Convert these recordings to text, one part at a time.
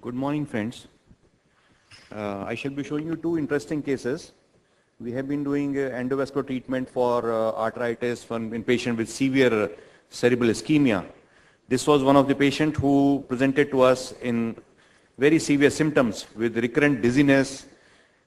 Good morning, friends. I shall be showing you two interesting cases. We have been doing endovascular treatment for arthritis in patients with severe cerebral ischemia. This was one of the patients who presented to us in very severe symptoms with recurrent dizziness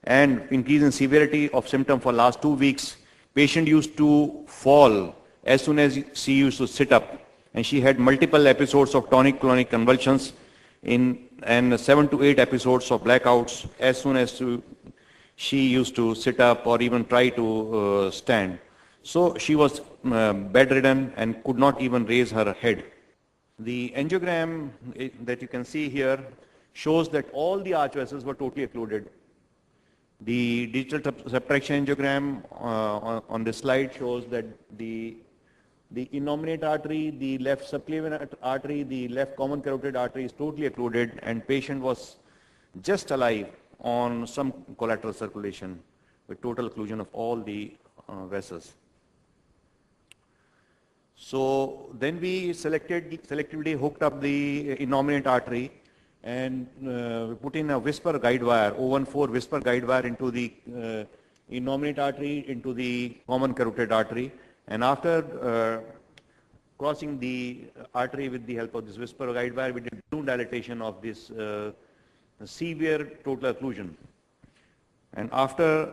and increase in severity of symptom for last 2 weeks. Patient used to fall as soon as she used to sit up, and she had multiple episodes of tonic-clonic convulsions and 7 to 8 episodes of blackouts as soon as she used to sit up or even try to stand. So she was bedridden and could not even raise her head. The angiogram that you can see here shows that all the arch vessels were totally occluded. The digital subtraction angiogram on this slide shows that the innominate artery, the left subclavian artery, the left common carotid artery is totally occluded, and patient was just alive on some collateral circulation with total occlusion of all the vessels. So then we selectively hooked up the innominate artery and put in a whisper guide wire, O14 whisper guide wire into the innominate artery, into the common carotid artery. And after crossing the artery with the help of this whisper guide wire, we did balloon dilatation of this severe total occlusion. And after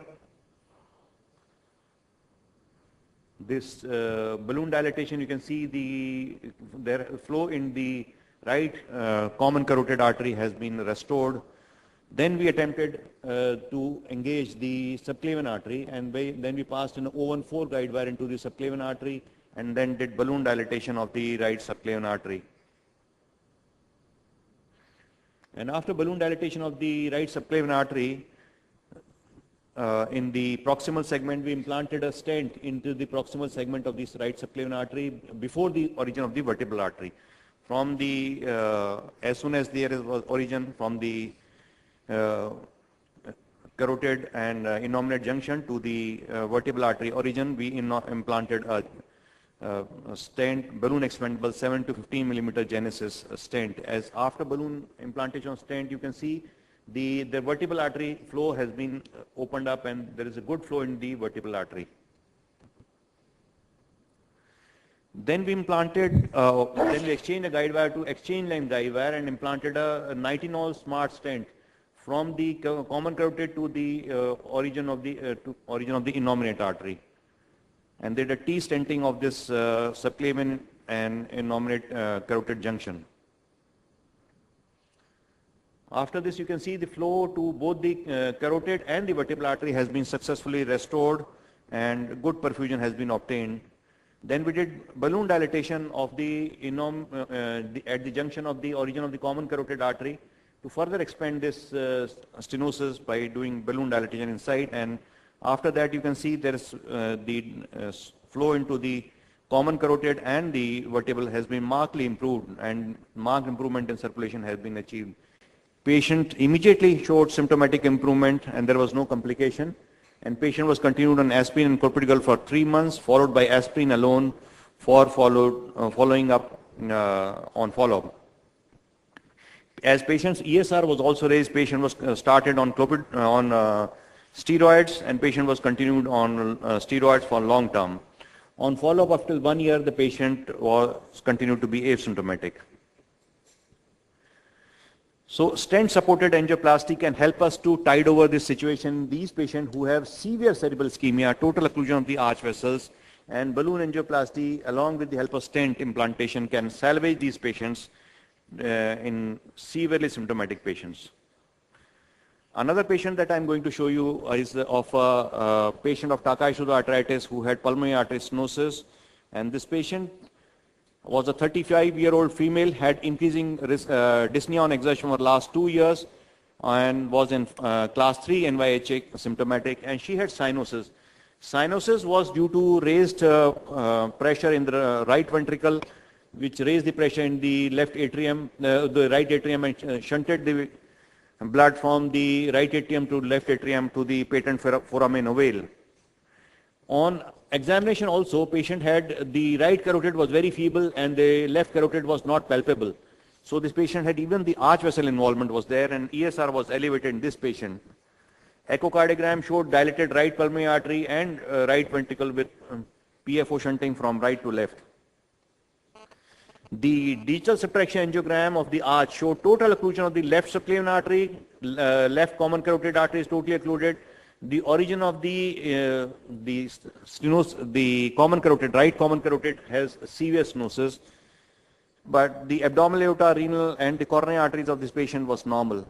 this balloon dilatation, you can see the flow in the right common carotid artery has been restored. Then we attempted to engage the subclavian artery, and then we passed an O14 guide wire into the subclavian artery and then did balloon dilatation of the right subclavian artery. And after balloon dilatation of the right subclavian artery, in the proximal segment, we implanted a stent into the proximal segment of this right subclavian artery before the origin of the vertebral artery. From the, as soon as there was origin from the carotid and innominate junction to the vertebral artery origin, we implanted a stent, balloon expandable 7 to 15 millimeter Genesis stent. As after balloon implantation of stent, you can see the vertebral artery flow has been opened up, and there is a good flow in the vertebral artery. Then we implanted, then we exchanged a guide wire to exchange line guide wire and implanted a nitinol smart stent from the common carotid to the origin of the innominate artery, and did a T-stenting of this subclavian and innominate carotid junction. After this, you can see the flow to both the carotid and the vertebral artery has been successfully restored, and good perfusion has been obtained. Then we did balloon dilatation of the at the junction of the origin of the common carotid artery to further expand this stenosis by doing balloon dilatation inside. And after that, you can see there is the flow into the common carotid and the vertebral has been markedly improved, and marked improvement in circulation has been achieved. Patient immediately showed symptomatic improvement, and there was no complication. And patient was continued on aspirin and clopidogrel for 3 months, followed by aspirin alone for following up on follow-up. As patient's ESR was also raised, patient was started on steroids, and patient was continued on steroids for long term. On follow-up after 1 year, the patient was continued to be asymptomatic. So stent-supported angioplasty can help us to tide over this situation. These patients who have severe cerebral ischemia, total occlusion of the arch vessels, and balloon angioplasty along with the help of stent implantation can salvage these patients in severely symptomatic patients. Another patient that I'm going to show you is of a patient of Takashita arthritis who had pulmonary artery stenosis, and this patient was a 35-year-old female, had increasing risk, dyspnea on exertion for the last 2 years, and was in class 3 NYHA symptomatic, and she had cyanosis. Cyanosis was due to raised pressure in the right ventricle, which raised the pressure in the left atrium, the right atrium, and shunted the blood from the right atrium to left atrium to the patent foramen ovale. On examination also, patient had the right carotid was very feeble and the left carotid was not palpable. So this patient had even the arch vessel involvement was there, and ESR was elevated in this patient. Echocardiogram showed dilated right pulmonary artery and right ventricle with PFO shunting from right to left. The digital subtraction angiogram of the arch showed total occlusion of the left subclavian artery, left common carotid artery is totally occluded. The origin of the stenosis, the common carotid, right common carotid has severe stenosis, but the abdominal aorta, renal and the coronary arteries of this patient was normal.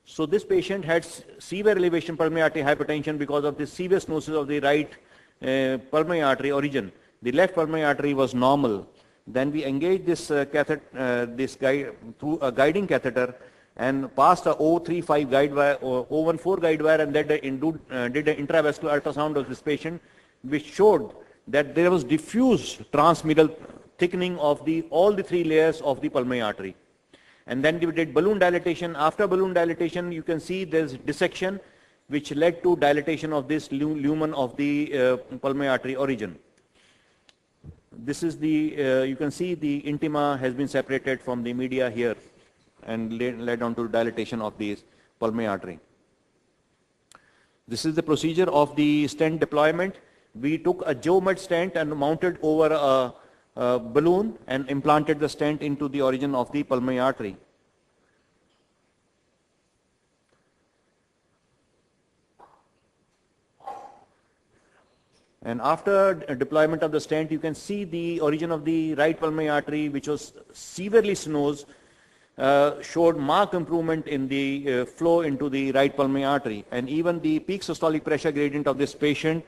So this patient had severe elevation pulmonary artery hypertension because of the severe stenosis of the right pulmonary artery origin. The left pulmonary artery was normal. Then we engaged this catheter, through a guiding catheter and passed a 035 guide wire or 014 guide wire, and did an intravascular ultrasound of this patient, which showed that there was diffuse transmural thickening of all the three layers of the pulmonary artery. And then we did balloon dilatation. After balloon dilatation, you can see there's dissection which led to dilatation of this lumen of the pulmonary artery origin. This is the, you can see the intima has been separated from the media here and led on to dilatation of the pulmonary artery. This is the procedure of the stent deployment. We took a Geomed stent and mounted over a balloon and implanted the stent into the origin of the pulmonary artery. And after deployment of the stent, you can see the origin of the right pulmonary artery, which was severely stenosed, showed marked improvement in the flow into the right pulmonary artery. And even the peak systolic pressure gradient of this patient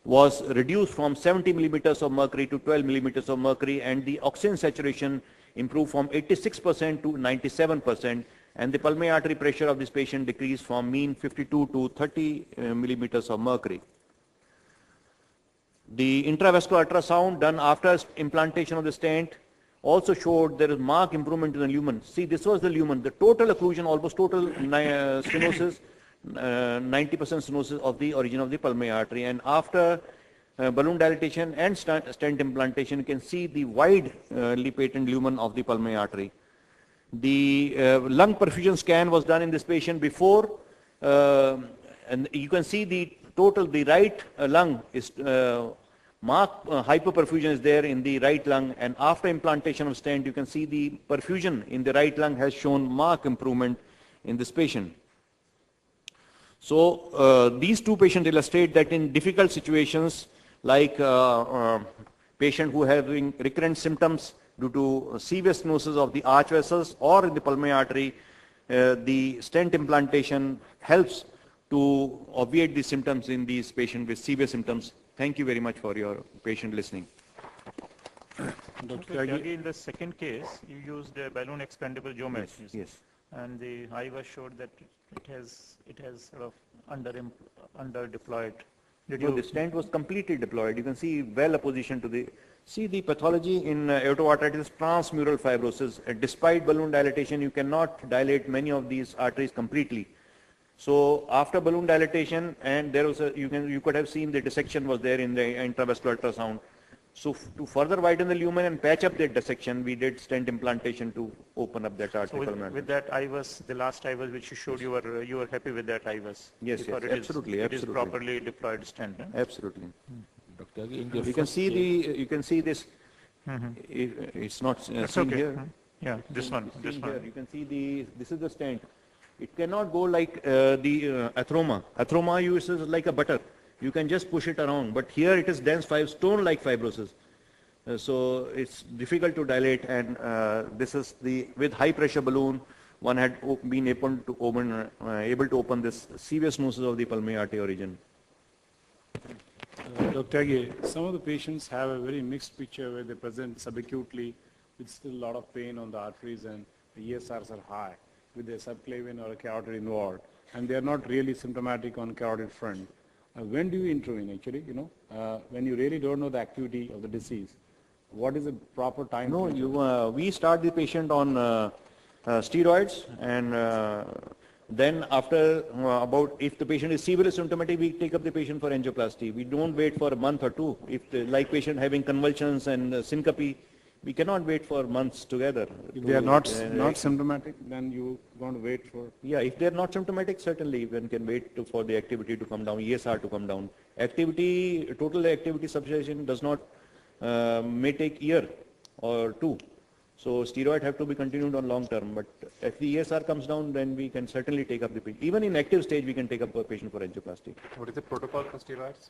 was reduced from 70 millimeters of mercury to 12 millimeters of mercury, and the oxygen saturation improved from 86% to 97%, and the pulmonary artery pressure of this patient decreased from mean 52 to 30 millimeters of mercury. The intravascular ultrasound done after implantation of the stent also showed there is marked improvement in the lumen. See, this was the lumen. The total occlusion, almost total stenosis, 90% stenosis of the origin of the pulmonary artery. And after balloon dilatation and stent implantation, you can see the widely patent lumen of the pulmonary artery. The lung perfusion scan was done in this patient before, and you can see the right lung is marked hyperperfusion is there in the right lung, and after implantation of stent, you can see the perfusion in the right lung has shown marked improvement in this patient. So these two patients illustrate that in difficult situations, like patient who having recurrent symptoms due to severe stenosis of the arch vessels or in the pulmonary artery, the stent implantation helps to obviate the symptoms in these patients with severe symptoms. Thank you very much for your patient listening. Dr. Tyagi, in the second case, you used a balloon expandable Geomed. Yes. And the IVUS showed that it has sort of under deployed. The stent was completely deployed. You can see well positioned to the. See the pathology in aortoarteritis transmural fibrosis. Despite balloon dilatation, you cannot dilate many of these arteries completely. So after balloon dilatation, and there was you could have seen the dissection was there in the intravascular ultrasound. So to further widen the lumen and patch up that dissection, we did stent implantation to open up that artery. So with that IVUS, the last IVUS which you showed, you were happy with that IVUS? Yes, absolutely. It is properly deployed stent. Huh? Absolutely. Dr. You can see this. It's not seen here. Yeah, this one. Here. You can see this is the stent. It cannot go like the atheroma. Atheroma uses like a butter. You can just push it around, but here it is dense stone-like fibrosis. So it's difficult to dilate, and this is with high pressure balloon, one had been able to open this severe stenosis of the pulmonary artery origin. Dr. Tyagi, some of the patients have a very mixed picture where they present subacutely with still a lot of pain on the arteries and the ESRs are high with a subclavian or a carotid involved, and they are not really symptomatic on carotid front. When do you intervene actually, when you really don't know the activity of the disease? What is the proper time? No, we start the patient on steroids, and then after if the patient is severely symptomatic, we take up the patient for angioplasty. We don't wait for a month or two. If like patient having convulsions and syncope, We cannot wait for months together. If to, they are not uh, symptomatic, then you going to wait for. Yeah, if they're not symptomatic, certainly one can wait for the activity to come down, ESR to come down. Total activity substitution does not, may take year or two. So steroid have to be continued on long term, but if the ESR comes down, then we can certainly take up the patient. Even in active stage, we can take up a patient for angioplasty. What is the protocol for steroids?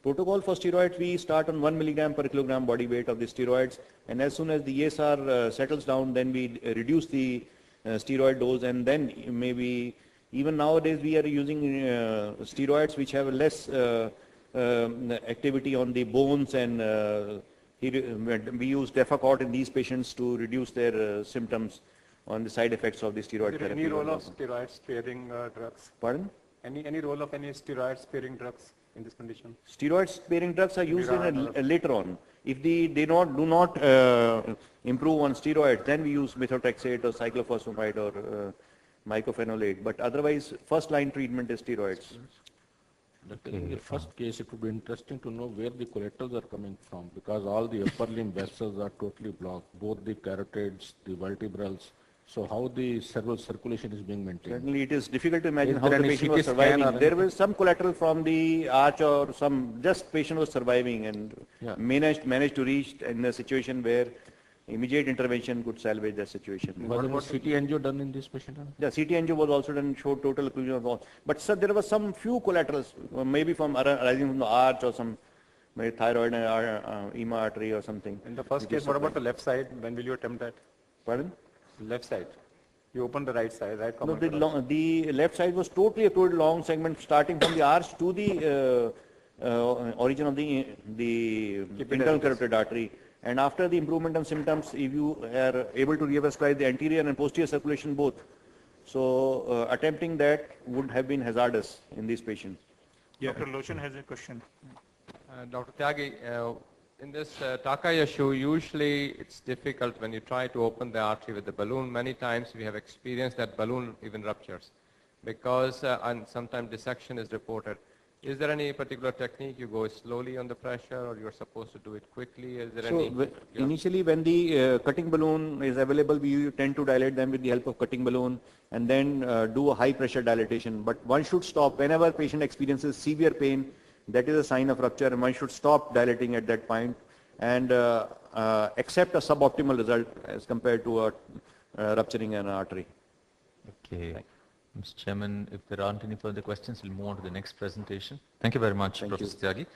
Protocol for steroids, we start on 1 milligram per kilogram body weight of the steroids, and as soon as the ESR settles down, then we reduce the steroid dose, and then maybe even nowadays we are using steroids which have less activity on the bones, and we use Defacort in these patients to reduce their symptoms on the side effects of the steroid Is there therapy. any role of steroid sparing drugs? Pardon? Any role of any steroid sparing drugs in this condition? Steroid sparing drugs are used later on. If they do not improve on steroids, then we use methotrexate or cyclophosphamide or mycophenolate. But otherwise, first line treatment is steroids. In the first case, it would be interesting to know where the collaterals are coming from, because all the upper limb vessels are totally blocked, both the carotids, the vertebrals. So how the cerebral circulation is being maintained? Certainly, it is difficult to imagine Is how there the any patient CT was scan surviving. or There anything? was some collateral from the arch, or just patient was surviving and Yeah. managed to reach in a situation where immediate intervention could salvage that situation. Was any CT angio done in this patient? The CT angio was also done, showed total occlusion of all. But sir, there was some few collaterals, maybe arising from the arch or some maybe thyroid EMA artery or something. In the first case, what about the left side? When will you attempt that? Pardon? Left side. You open the right side, right? No, common the left side was totally occluded, long segment starting from the arch to the origin of the internal carotid artery. And after the improvement of symptoms, if you are able to revascularize the anterior and posterior circulation both, so attempting that would have been hazardous in these patients. Dr. Loshan has a question. Dr. Tyagi, in this TACA issue, usually it's difficult when you try to open the artery with the balloon. Many times we have experienced that balloon even ruptures because and sometimes dissection is reported. Is there any particular technique? You go slowly on the pressure, or you're supposed to do it quickly? Is there any? Initially, when the cutting balloon is available, we tend to dilate them with the help of cutting balloon, and then do a high pressure dilatation. But one should stop whenever patient experiences severe pain. That is a sign of rupture, and one should stop dilating at that point and accept a suboptimal result as compared to rupturing an artery. Okay. Mr. Chairman, if there aren't any further questions, we'll move on to the next presentation. Thank you very much, Professor Tyagi.